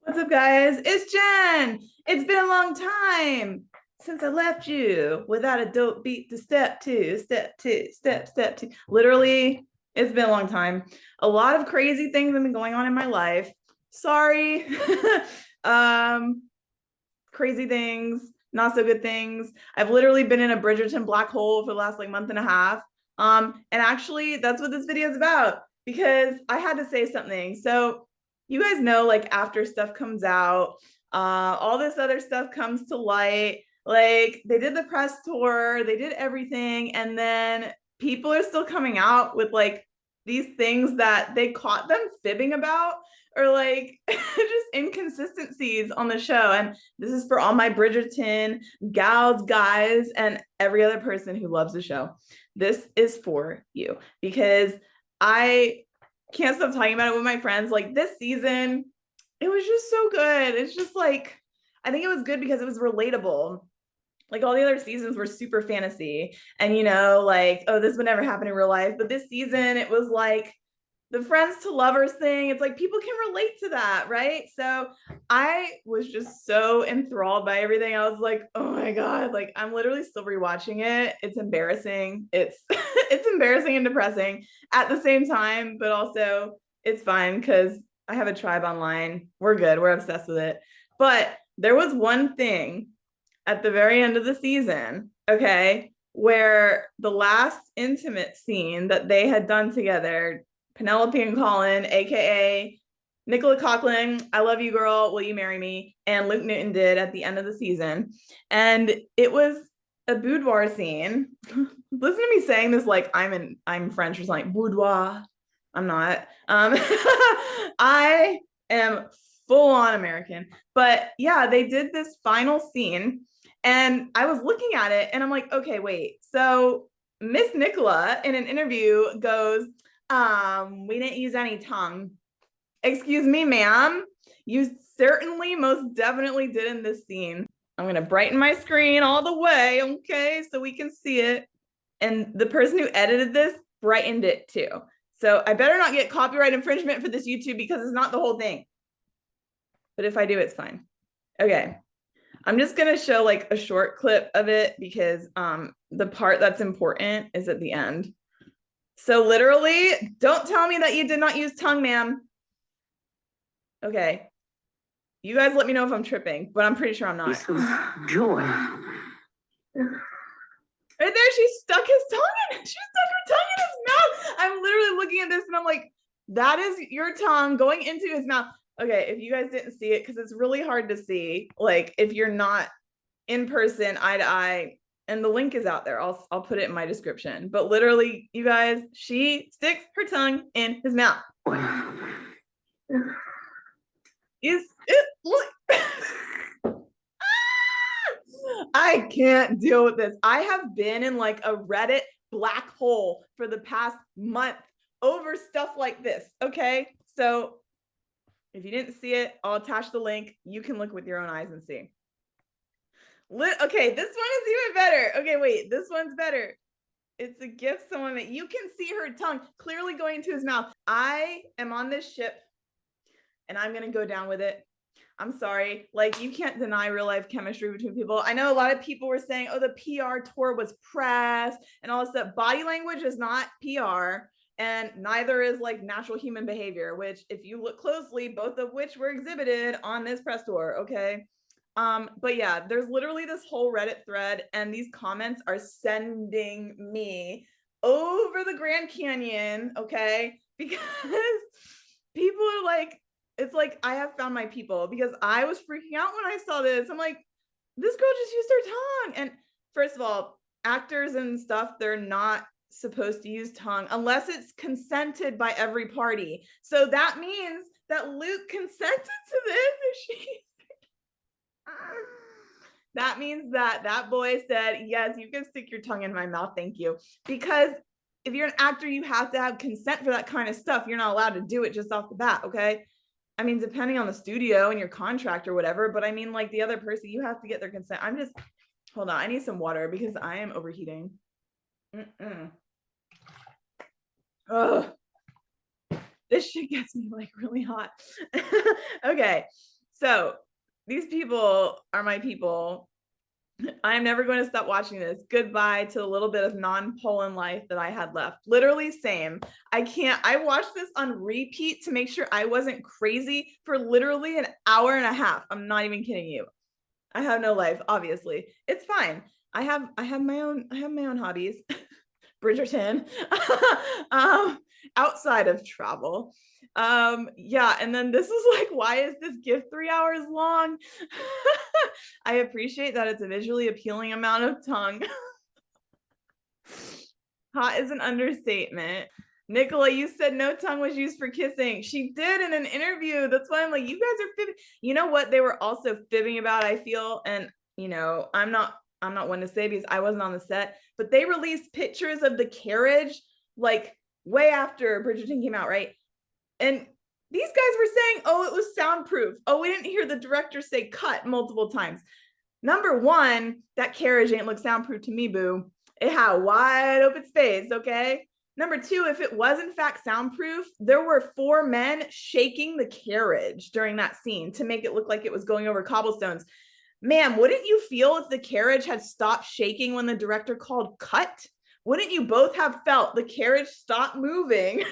What's up, guys? It's Jen. It's been a long time since I left you without a dope beat to step two, step two, step two. Literally, it's been a long time. A lot of crazy things have been going on in my life. Sorry. Crazy things, not so good things. I've literally been in a Bridgerton black hole for the last month and a half. And actually, that's what this video is about because I had to say something. So you guys know, after stuff comes out, all this other stuff comes to light. Like they did the press tour, they did everything, and then people are still coming out with these things that they caught them fibbing about or just inconsistencies on the show. And this is for all my Bridgerton gals, guys, and every other person who loves the show. This is for you because I can't stop talking about it with my friends. This season, it was just so good. It's just I think it was good because it was relatable. All the other seasons were super fantasy and oh, this would never happen in real life. But this season, it was the friends to lovers thing. It's people can relate to that, right? So I was just so enthralled by everything. I was like, oh my God, I'm literally still rewatching it. It's embarrassing. It's it's embarrassing and depressing at the same time, but also it's fine because I have a tribe online. We're good. We're obsessed with it. But there was one thing at the very end of the season, okay, where the last intimate scene that they had done together, Penelope and Colin, aka Nicola Coughlan, I love you, girl, will you marry me? And Luke Newton did at the end of the season. And it was a boudoir scene. Listen to me saying this like I'm French or something. Boudoir. I'm not. I am full on American. But yeah, they did this final scene and I was looking at it and I'm like, okay, wait. So Miss Nicola in an interview goes, we didn't use any tongue. Excuse me, ma'am. You certainly most definitely did in this scene. I'm going to brighten my screen all the way, okay, so we can see it. And the person who edited this brightened it too. So I better not get copyright infringement for this YouTube because it's not the whole thing. But if I do, it's fine. Okay. I'm just going to show a short clip of it because the part that's important is at the end. So literally, don't tell me that you did not use tongue, ma'am. Okay. You guys let me know if I'm tripping, but I'm pretty sure I'm not. Joy. Right there, she stuck his tongue in. She stuck her tongue in his mouth. I'm literally looking at this and I'm like, that is your tongue going into his mouth. Okay, if you guys didn't see it, because it's really hard to see, if you're not in person, eye to eye, and the link is out there. I'll put it in my description. But literally, you guys, she sticks her tongue in his mouth. Is it look? I can't deal with this. I have been in a Reddit black hole for the past month over stuff like this. Okay, so if you didn't see it, I'll attach the link. You can look with your own eyes and see. Okay, this one is even better. Okay, wait, this one's better. It's a gift someone made. You can see her tongue clearly going into his mouth. I am on this ship and I'm going to go down with it. I'm sorry. You can't deny real life chemistry between people. I know a lot of people were saying, oh, the PR tour was press and all this stuff. Body language is not PR. And neither is natural human behavior, which if you look closely, both of which were exhibited on this press tour. Okay. But yeah, there's literally this whole Reddit thread and these comments are sending me over the Grand Canyon. Okay. Because people are it's I have found my people because I was freaking out when I saw this. I'm like, this girl just used her tongue. And first of all, actors and stuff, they're not supposed to use tongue unless it's consented by every party. So that means that Luke consented to this. That means that boy said, yes, you can stick your tongue in my mouth. Thank you. Because if you're an actor, you have to have consent for that kind of stuff. You're not allowed to do it just off the bat. Okay. I mean, depending on the studio and your contract or whatever, but I mean, the other person, you have to get their consent. Hold on. I need some water because I am overheating. Oh, this shit gets me really hot. Okay. So these people are my people. I'm never going to stop watching this. Goodbye to a little bit of non-Polin life that I had left. Literally same. I watched this on repeat to make sure I wasn't crazy for literally an hour and a half. I'm not even kidding you. I have no life, obviously. It's fine. I have my own hobbies. Bridgerton. Outside of travel. Yeah, and then this is like, why is this gift 3 hours long? I appreciate that it's a visually appealing amount of tongue. Hot is an understatement. Nicola, you said no tongue was used for kissing. She did in an interview. That's why I'm like, you guys are fibbing. You know what they were also fibbing about, I feel, and you know, I'm not one to say because I wasn't on the set, but they released pictures of the carriage like way after Bridgerton came out, right? And these guys were saying, oh, it was soundproof. Oh, we didn't hear the director say cut multiple times. Number one, that carriage ain't look soundproof to me, boo. It had wide open space, okay? Number two, if it was in fact soundproof, there were 4 men shaking the carriage during that scene to make it look like it was going over cobblestones. Ma'am, wouldn't you feel if the carriage had stopped shaking when the director called cut? Wouldn't you both have felt the carriage stop moving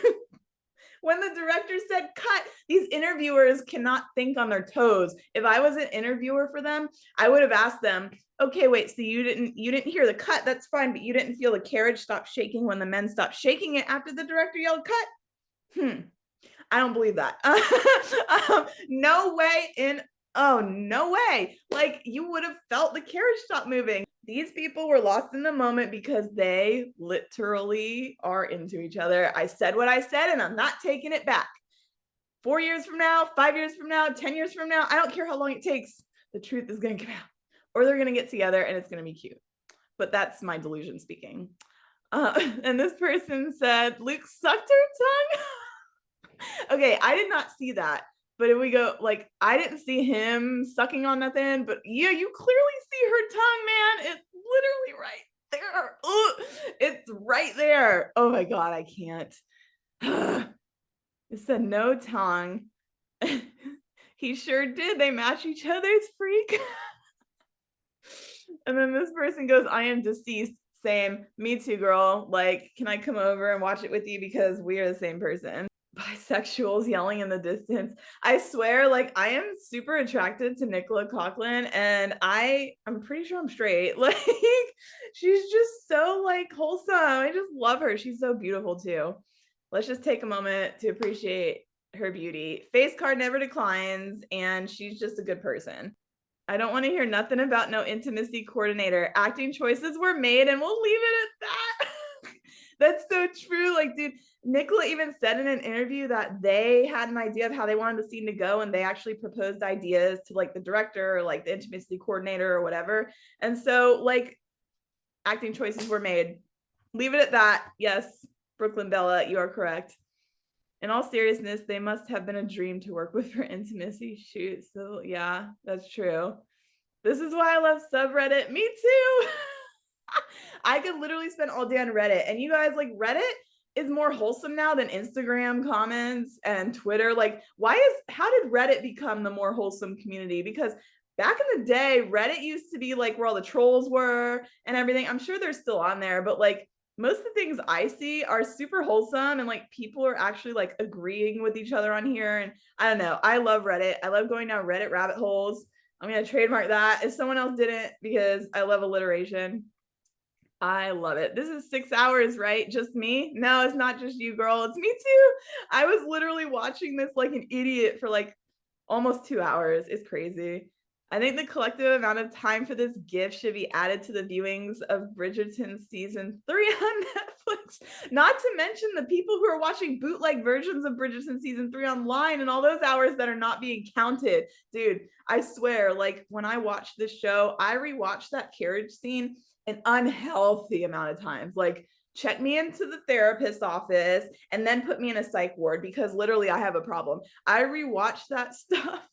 when the director said cut? These interviewers cannot think on their toes. If I was an interviewer for them, I would have asked them, okay, wait, so you didn't hear the cut, that's fine, but you didn't feel the carriage stop shaking when the men stopped shaking it after the director yelled cut? I don't believe that. No way. Oh, no way. Like, you would have felt the carriage stop moving. These people were lost in the moment because they literally are into each other. I said what I said, and I'm not taking it back. 4 years from now, 5 years from now, 10 years from now, I don't care how long it takes. The truth is going to come out, or they're going to get together and it's going to be cute. But that's my delusion speaking. And this person said, Luke sucked her tongue. Okay, I did not see that. But if we go, like, I didn't see him sucking on nothing, but yeah, you clearly see her tongue, man. It's literally right there. Ugh, it's right there. Oh my God, I can't. It said no tongue. He sure did. They match each other's freak. And then this person goes, I am deceased. Same. Me too, girl. Like, can I come over and watch it with you? Because we are the same person. Bisexuals yelling in the distance. I swear, like, I am super attracted to Nicola Coughlan, and I'm pretty sure I'm straight. Like, she's just so like wholesome. I just love her. She's so beautiful too. Let's just take a moment to appreciate her beauty. Face card never declines, and she's just a good person. I don't want to hear nothing about no intimacy coordinator. Acting choices were made, and we'll leave it at that. That's so true. Like, dude, Nicola even said in an interview that they had an idea of how they wanted the scene to go, and they actually proposed ideas to like the director or like the intimacy coordinator or whatever. And so, like, acting choices were made. Leave it at that. Yes, Brooklyn Bella, you are correct. In all seriousness, they must have been a dream to work with for intimacy shoots. So yeah, that's true. This is why I love subreddit. Me too. I could literally spend all day on Reddit. And you guys, like, Reddit is more wholesome now than Instagram comments and Twitter. Like, how did Reddit become the more wholesome community? Because back in the day, Reddit used to be like where all the trolls were and everything. I'm sure they're still on there, but like most of the things I see are super wholesome, and like people are actually like agreeing with each other on here. And I don't know. I love Reddit. I love going down Reddit rabbit holes. I'm going to trademark that if someone else didn't, because I love alliteration. I love it. This is 6 hours, right? Just me? No, it's not just you, girl. It's me too. I was literally watching this like an idiot for like almost 2 hours. It's crazy. I think the collective amount of time for this gift should be added to the viewings of Bridgerton season 3 on Netflix. Not to mention the people who are watching bootleg versions of Bridgerton season 3 online and all those hours that are not being counted. Dude, I swear, like when I watched this show, I rewatched that carriage scene an unhealthy amount of times. Like, check me into the therapist's office and then put me in a psych ward, because literally I have a problem. I rewatched that stuff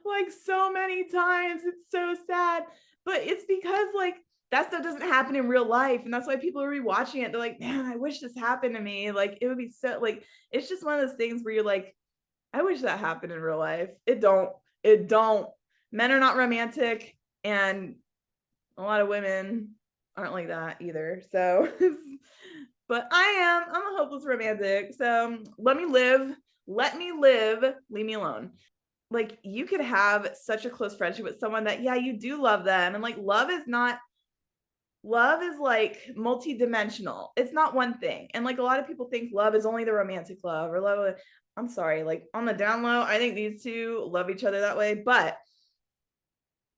like so many times. It's so sad, but it's because like that stuff doesn't happen in real life, and that's why people are rewatching it. They're like, man, I wish this happened to me. Like, it would be so, like, it's just one of those things where you're like, I wish that happened in real life. It don't. It don't. Men are not romantic, and a lot of women aren't like that either. So, but I'm a hopeless romantic. So let me live. Let me live. Leave me alone. Like, you could have such a close friendship with someone that, yeah, you do love them. And like, love is like multi-dimensional. It's not one thing. And like, a lot of people think love is only the romantic love, or love. I'm sorry, like on the down low, I think these two love each other that way, but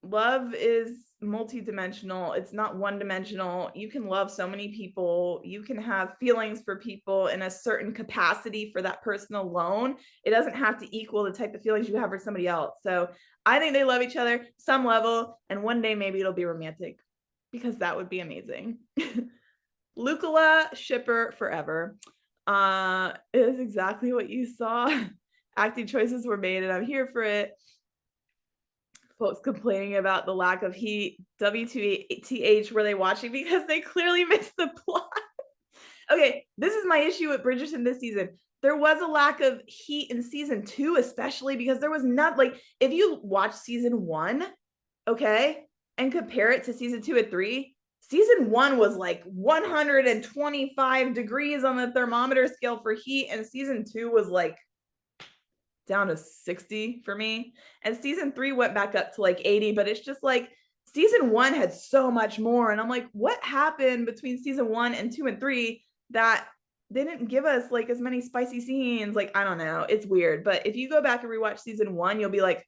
love is multi-dimensional. It's not one-dimensional. You can love so many people. You can have feelings for people in a certain capacity for that person alone. It doesn't have to equal the type of feelings you have for somebody else. So I think they love each other some level, and one day maybe it'll be romantic, because that would be amazing. Lukola shipper forever. It is exactly what you saw. Acting choices were made, and I'm here for it. Folks complaining about the lack of heat. WTH, were they watching? Because they clearly missed the plot. Okay, this is my issue with Bridgerton this season. There was a lack of heat in season 2, especially because there was not, like, if you watch season 1, okay, and compare it to season 2 and 3, season 1 was like 125 degrees on the thermometer scale for heat, and season 2 was like down to 60 for me. And season 3 went back up to like 80, but it's just like season 1 had so much more. And I'm like, what happened between season 1 and 2 and 3 that they didn't give us like as many spicy scenes? Like, I don't know. It's weird. But if you go back and rewatch season 1, you'll be like,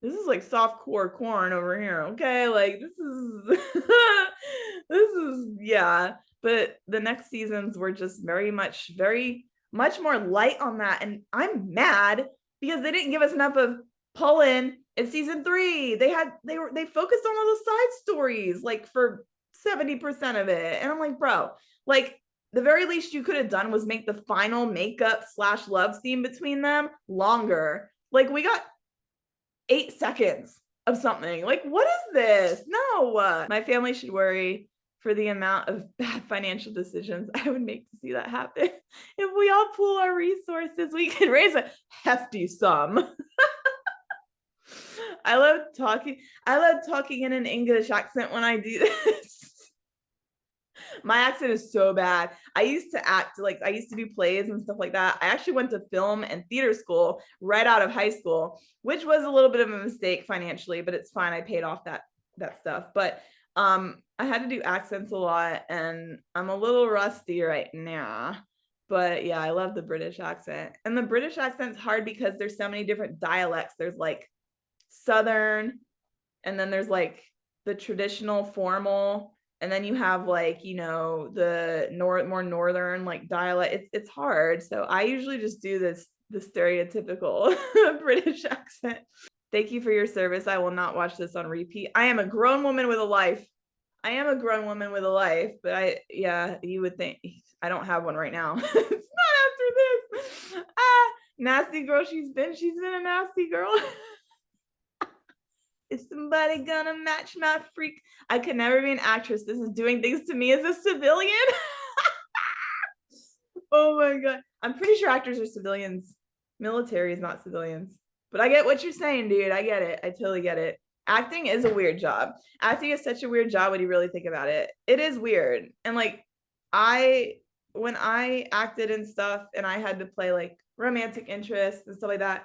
this is like soft core corn over here. Okay. Like, this is, yeah. But the next seasons were just very much more light on that. And I'm mad because they didn't give us enough of Polin in season 3. They focused on all the side stories like for 70% of it. And I'm like, bro, like, the very least you could have done was make the final makeup / love scene between them longer. Like, we got 8 seconds of something. Like, what is this? No, my family should worry for the amount of bad financial decisions I would make to see that happen. If we all pool our resources, we can raise a hefty sum. I love talking in an English accent when I do this. My accent is so bad. I used to do plays and stuff like that. I actually went to film and theater school right out of high school, which was a little bit of a mistake financially, but it's fine. I paid off that stuff. But I had to do accents a lot, and I'm a little rusty right now. But yeah, I love the British accent. And the British accent's hard because there's so many different dialects. There's like Southern, and then there's like the traditional formal, and then you have like, you know, the more northern like dialect. It's hard. So I usually just do the stereotypical British accent. Thank you for your service. I will not watch this on repeat. I am a grown woman with a life. But you would think I don't have one right now. It's not after this. Nasty girl. She's been a nasty girl. Is somebody gonna match my freak? I could never be an actress. This is doing things to me as a civilian. Oh my God. I'm pretty sure actors are civilians. Military is not civilians. But I get what you're saying, dude. I get it. I totally get it. Acting is a weird job. Acting is such a weird job when you really think about it. It is weird. And like, when I acted and stuff and I had to play like romantic interests and stuff like that,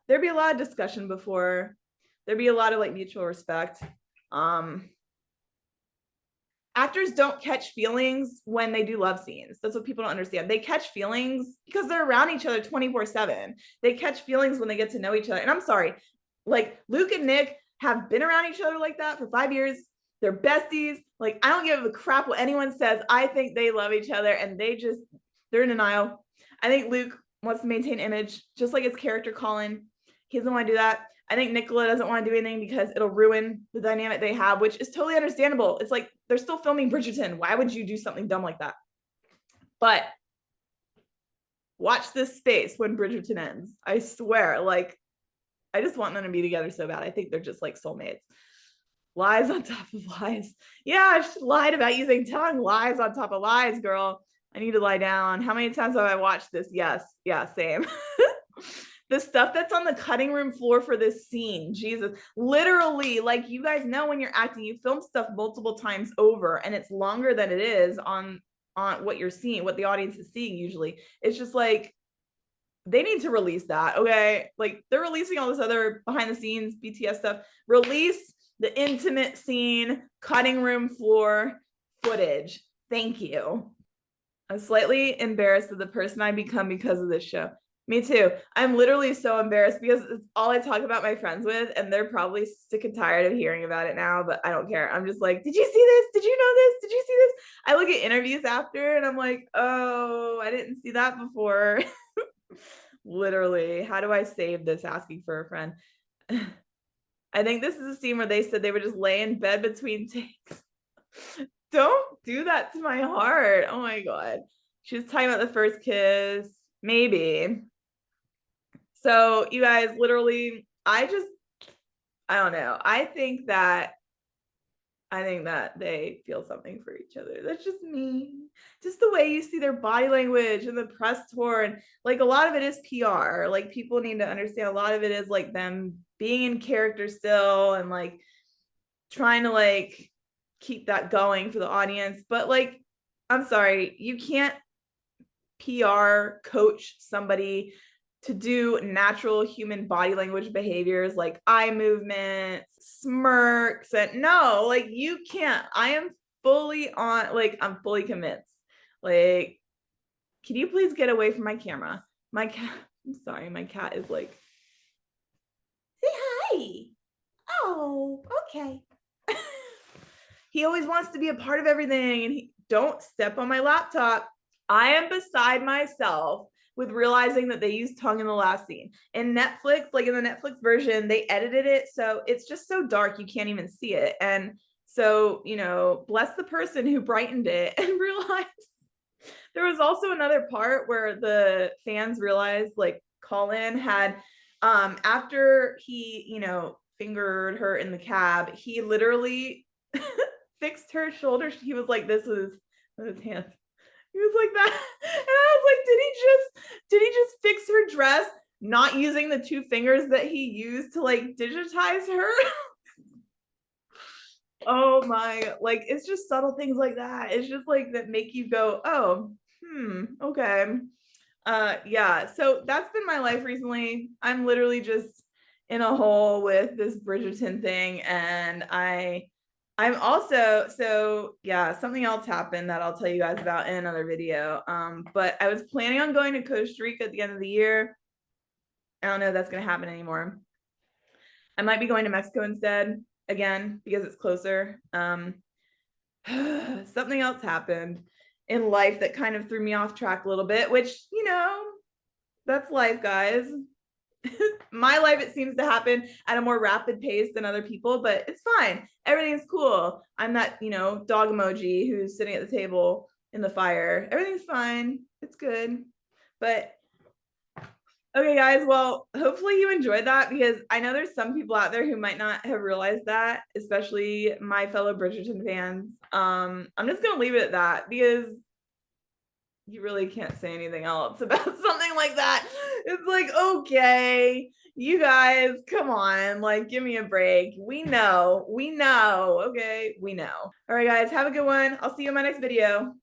there'd be a lot of discussion before. There'd be a lot of like mutual respect. Actors don't catch feelings when they do love scenes. That's what people don't understand. They catch feelings because they're around each other 24/7. They catch feelings when they get to know each other. And I'm sorry, like Luke and Nick have been around each other like that for 5 years. They're besties. Like, I don't give a crap what anyone says. I think they love each other, and they're in denial. I think Luke wants to maintain image, just like his character Colin. He doesn't want to do that. I think Nicola doesn't want to do anything because it'll ruin the dynamic they have, which is totally understandable. It's like, they're still filming Bridgerton. Why would you do something dumb like that? But watch this space when Bridgerton ends. I swear, like, I just want them to be together so bad. I think they're just like soulmates. Lies on top of lies. Yeah, I lied about using tongue. Lies on top of lies, girl. I need to lie down. How many times have I watched this? Yes. Yeah, same. the stuff that's on the cutting room floor for this scene, Jesus, literally, like, you guys know when you're acting, you film stuff multiple times over and it's longer than it is on what you're seeing, what the audience is seeing usually. It's just like, they need to release that, okay? Like, they're releasing all this other behind the scenes BTS stuff. Release the intimate scene, cutting room floor footage. Thank you. I'm slightly embarrassed of the person I become because of this show. Me too. I'm literally so embarrassed because it's all I talk about my friends with, and they're probably sick and tired of hearing about it now, but I don't care. I'm just like, did you see this? Did you know this? Did you see this? I look at interviews after and I'm like, oh, I didn't see that before. Literally, how do I save this asking for a friend? I think this is a scene where they said they would just lay in bed between takes. Don't do that to my heart. Oh my God. She was talking about the first kiss. Maybe. So you guys, literally, I don't know. I think that they feel something for each other. That's just me. Just the way you see their body language and the press tour. And like, a lot of it is PR. Like, people need to understand a lot of it is like them being in character still and like trying to like keep that going for the audience. But like, I'm sorry, you can't PR coach somebody to do natural human body language behaviors like eye movements, smirks, and no, like, you can't. I am fully on, like, I'm fully convinced. Like, can you please get away from my camera? My cat, I'm sorry, my cat is like, say hi. Oh, okay. He always wants to be a part of everything, and don't step on my laptop. I am beside myself with realizing that they used tongue in the last scene. In Netflix, like in the Netflix version, they edited it so it's just so dark you can't even see it. And so, you know, bless the person who brightened it and realized. There was also another part where the fans realized, like, Colin had, after he, you know, fingered her in the cab, he literally fixed her shoulder. He was like, this was his hands. He was like that. And I was like, did he just fix her dress, not using the two fingers that he used to like digitize her? Oh my, like, it's just subtle things like that. It's just like that make you go, oh, okay. Yeah, so that's been my life recently. I'm literally just in a hole with this Bridgerton thing, and I'm also, so yeah, something else happened that I'll tell you guys about in another video. But I was planning on going to Costa Rica at the end of the year. I don't know if that's gonna happen anymore. I might be going to Mexico instead, again, because it's closer. Something else happened in life that kind of threw me off track a little bit, which, you know, that's life, guys. My life, it seems to happen at a more rapid pace than other people, but it's fine. Everything's cool. I'm that, you know, dog emoji who's sitting at the table in the fire. Everything's fine. It's good. But okay, guys, well, hopefully you enjoyed that, because I know there's some people out there who might not have realized that, especially my fellow Bridgerton fans. I'm just gonna leave it at that, because you really can't say anything else about something like that. It's like, okay, you guys, come on, like, give me a break. We know, okay, we know. All right, guys, have a good one. I'll see you in my next video.